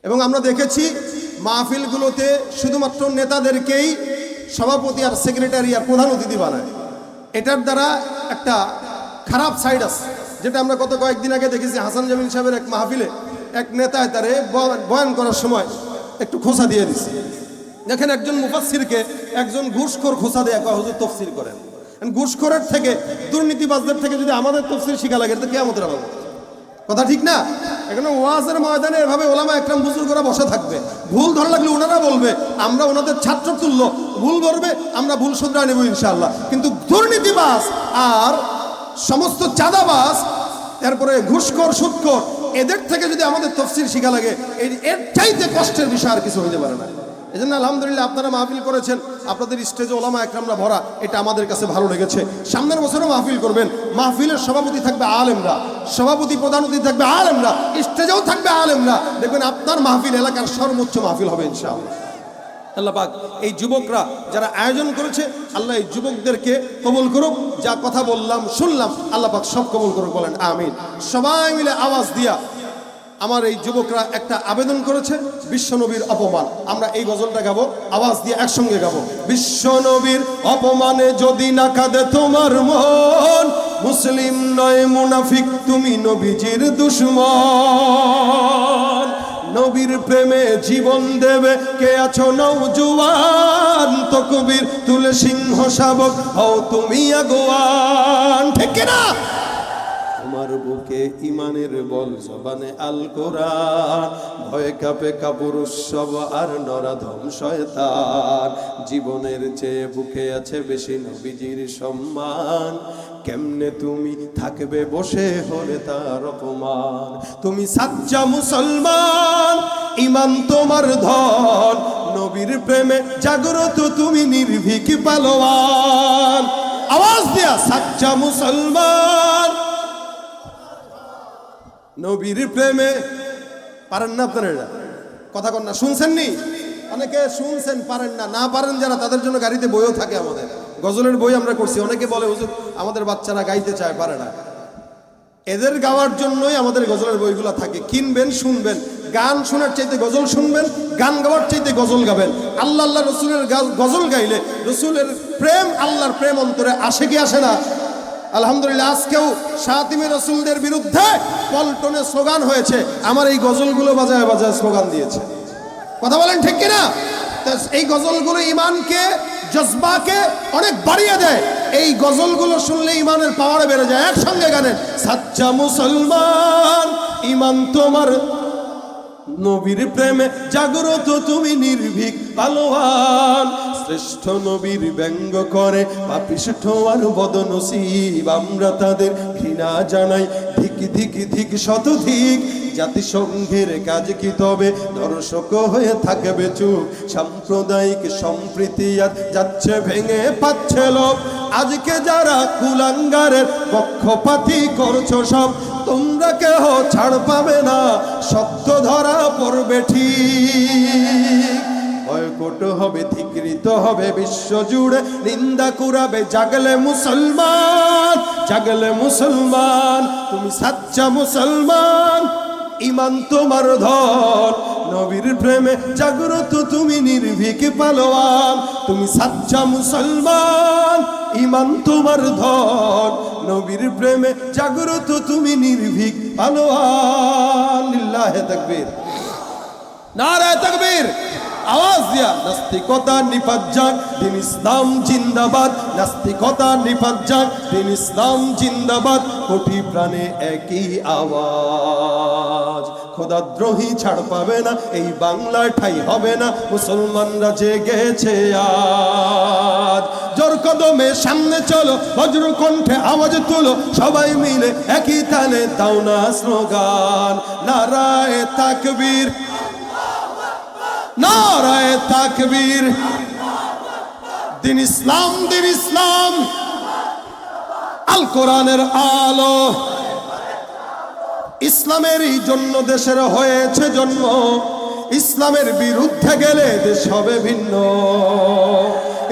এবং আমরা দেখেছি মাহফিলগুলোতে শুধুমাত্র নেতাদেরকেই সভাপতি আর সেক্রেটারি আর প্রধান অতিথি বানায়। এটার দ্বারা একটা খারাপ সাইড আছে, যেটা আমরা গত কয়েকদিন আগে দেখেছি। হাসান জামিল সাহেবের এক মাহফিলে এক নেতা তারে বয়ান করার সময় একটু খোঁচা দিয়ে দিচ্ছে। দেখেন, একজন মুফাসসিরকে একজন ঘুষখোর খোঁচা দেয়া কয় হুজুর তাফসীর করেন। ঘুষখোরের থেকে, দুর্নীতিবাজদের থেকে যদি আমাদের তাফসীর শিখা লাগে, এটা কিয়ামতের আলামত। কথা ঠিক না? এখানে ওয়াজের ময়দানে এভাবে ওলামা একরাম বুজুর্গরা বসে থাকবে, ভুল ধরা লাগলে ওনারা বলবে, আমরা ওনাদের ছাত্র তুল্য, ভুল করবে আমরা ভুল শুধরা নেব ইনশাআল্লাহ। কিন্তু দুর্নীতিবাজ আর সমস্ত চাঁদাবাজ, তারপরে ঘুষখোর সুদখোর, এদের থেকে যদি আমাদের তাফসীর শিখা লাগে, এর চাইতে কষ্টের বিষয় আর কিছু হইতে পারে না। এই জন্য আলহামদুলিল্লাহ আপনারা মাহফিল করেছেন, আপনাদের স্টেজে ওলামা একরামরা ভরা, এটা আমাদের কাছে ভালো লেগেছে। সামনের বছরও মাহফিল করবেন, মাহফিলের সভাপতি থাকবে আলেমরা, সভাপতি প্রধান অতিথি থাকবে আলেমরা, স্টেজেও থাকবে আলেমরা। দেখবেন আপনার মাহফিল এলাকার সর্বোচ্চ মাহফিল হবে ইনশাআল্লাহ। আল্লাহ পাক এই যুবকরা যারা আয়োজন করেছে, আল্লাহ এই যুবকদেরকে কবুল করুক। যা কথা বললাম শুনলাম, আল্লাহ পাক সব কবুল করুক, বলেন আমিন। সবাই মিলে আওয়াজ দিয়া আমার এই যুবকরা একটা আবেদন করেছে, বিশ্বনবীর অপমান। আমরা এই গজলটা গাবো, আওয়াজ দিয়ে একসঙ্গে গাবো। বিশ্বনবীর অপমানে যদি না কাঁদে তোমার মন, মুসলিম নয় মুনাফিক, তুমি নবীজির দুশমন। নবীর প্রেমে জীবন দেবে কে আছো নওজোয়ান, তকবীর তুলে সিংহ শাবক হও তুমি আগুয়ান। ঠিক না? তোমার বুকে ইমানের বল, জবানে আল কোরআন, ভয়ে কাঁপে কাপুরুষ সব আর নরাধম শয়তান। জীবনের চেয়ে বুকে আছে বেশি নবীজির সম্মান, কেমনে তুমি থাকবে বসে হলে তার অপমান। তুমি সাচ্চা মুসলমান, ইমান তোমার ধন, নবীর প্রেমে জাগ্রত তুমি নির্ভীক পালোয়ান। আওয়াজ দিয়া সাচ্চা মুসলমান, নবীর প্রেমে। পারেন না আপনারা? এটা কথা কন না, শুনছেন নি? অনেকে শুনছেন, পারেন না। না পারেন যারা, তাদের জন্য গাড়িতে বইও থাকে, আমাদের গজলের বই আমরা করছি। অনেকে বলে হুজুর আমাদের বাচ্চারা গাইতে চায়, পারে না। এদের গাওয়ার জন্যই আমাদের গজলের বইগুলো থাকে। কিনবেন, শুনবেন। গান শোনার চাইতে গজল শুনবেন, গান গাওয়ার চাইতে গজল গাবেন। আল্লাহ আল্লাহ রসুলের গজল গাইলে রসুলের প্রেম, আল্লাহর প্রেম অন্তরে আসে কি আসে না? আলহামদুলিল্লাহ আজকেও শাতিমে রসুলদের বিরুদ্ধে পল্টনে স্লোগান হয়েছে, আমার এই গজলগুলো বাজায় বাজায় স্লোগান দিয়েছে। কথা বলেন ঠিক কিনা? এই গজলগুলো ইমানকে, জজবাকে অনেক বাড়িয়ে দেয়। এই গজলগুলো শুনলে ইমানের পাওয়ার বেড়ে যায়। একসঙ্গে গানেন, সাচ্চা মুসলমান, ইমান তোমার, নবীর প্রেমে জাগ্রত তুমি নির্ভীক পালোয়ান। শ্রেষ্ঠ নবীর ব্যঙ্গ করে পাপিষ্ঠ আর বদনসিব, আমরা তাদের ঘৃণা জানাই ধিক ধিক ধিক শতধিক। জাতিসংঘের কাজ কি তবে দর্শক হয়ে থাকবে চুপ? সাম্প্রদায়িক সম্প্রীতি আর যাচ্ছে ভেঙে পাচ্ছে লোক। আজকে যারা কুলাঙ্গারের পক্ষপাতী করছো সব, তোমরা কেহ ছাড় পাবে না, সত্য ধরা পড়বে ঠিক। বয়কট হবে, ধিকৃত হবে বিশ্ব জুড়ে, নিন্দা কুরাবে জাগলে মুসলমান, জাগলে মুসলমান। তুমি সাচ্চা মুসলমান, ইমান তোমার ধন, নবীর প্রেমে জাগ্রত তুমি নির্ভীক পালোয়ান। তুমি সাচ্চা মুসলমান, ইমান তোমার ধন, নবীর প্রেমে জাগ্রত তুমি নির্ভীক পালোয়ান। লিল্লাহে তাকবীর, নারে তাকবীর। আওয়াজ দিয়া নাস্তিকতা নিপাত যাক, দিন ইসলাম জিন্দাবাদ। নাস্তিকতা নিপাত যাক, দিন ইসলাম জিন্দাবাদ। কোটি প্রাণে একই আওয়াজ, খোদাদ্রোহী ছাড় পাবে না, এই বাংলায় ঠাই হবে না। মুসলমানরা জেগেছে আজ, জোর কদমে সামনে চলো, বজ্র কণ্ঠে আওয়াজ তুলো, সবাই মিলে একই তালে দাও না স্লোগান। নারায়ে তাকবীর, নারায়ে তাকবীর। দিন ইসলাম, দিন ইসলাম, আল কোরআনের আলো। ইসলামেরই জন্য দেশের হয়েছে জন্ম, ইসলামের বিরুদ্ধে গেলে দেশ হবে ভিন্ন।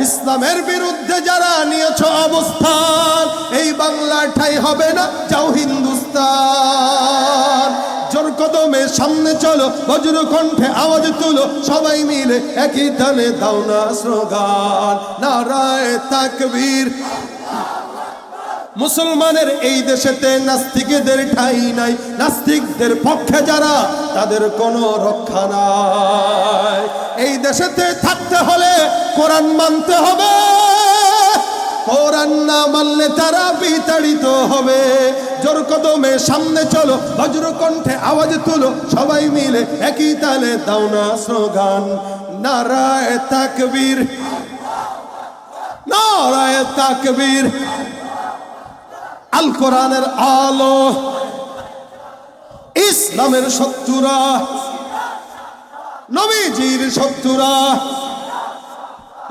ইসলামের বিরুদ্ধে যারা নিয়েছ অবস্থান, এই বাংলার ঠাই হবে না, যাও হিন্দুস্তান। জোর কদমে সামনে চলো, বজ্র কণ্ঠে আওয়াজ তুলো, সবাই মিলে একই তালে দাও না স্লোগান, নারায়ে তাকবীর। মুসলমানের এই দেশেতে নাস্তিকদের ঠাঁই নাই, নাস্তিকদের পক্ষে যারা তাদের কোনো রক্ষা নাই। এই দেশেতে থাকতে হলে কোরআন মানতে হবে, কোরআন না মানলে তারা বিতাড়িত হবে। জোর কদমে সামনে চলো, বজ্র কণ্ঠে আওয়াজ তুলো, সবাই মিলে একই তালে দাও না স্লোগান, নারায়ে তাকবীর, নারায়ে তাকবীর। আল কোরআনের আলো, ইসলামের শত্রুরা, নবীজির শত্রুরা,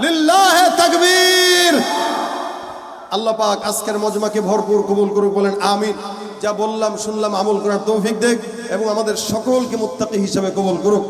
লিল্লাহে তাকবীর। আল্লাহ পাক আজকের মজমাকে ভরপুর কবুল করুক, বলেন আমিন। যা বললাম শুনলাম আমল করার তৌফিক দেখ এবং আমাদের সকলকে মুত্তাকি হিসেবে কবুল করুক।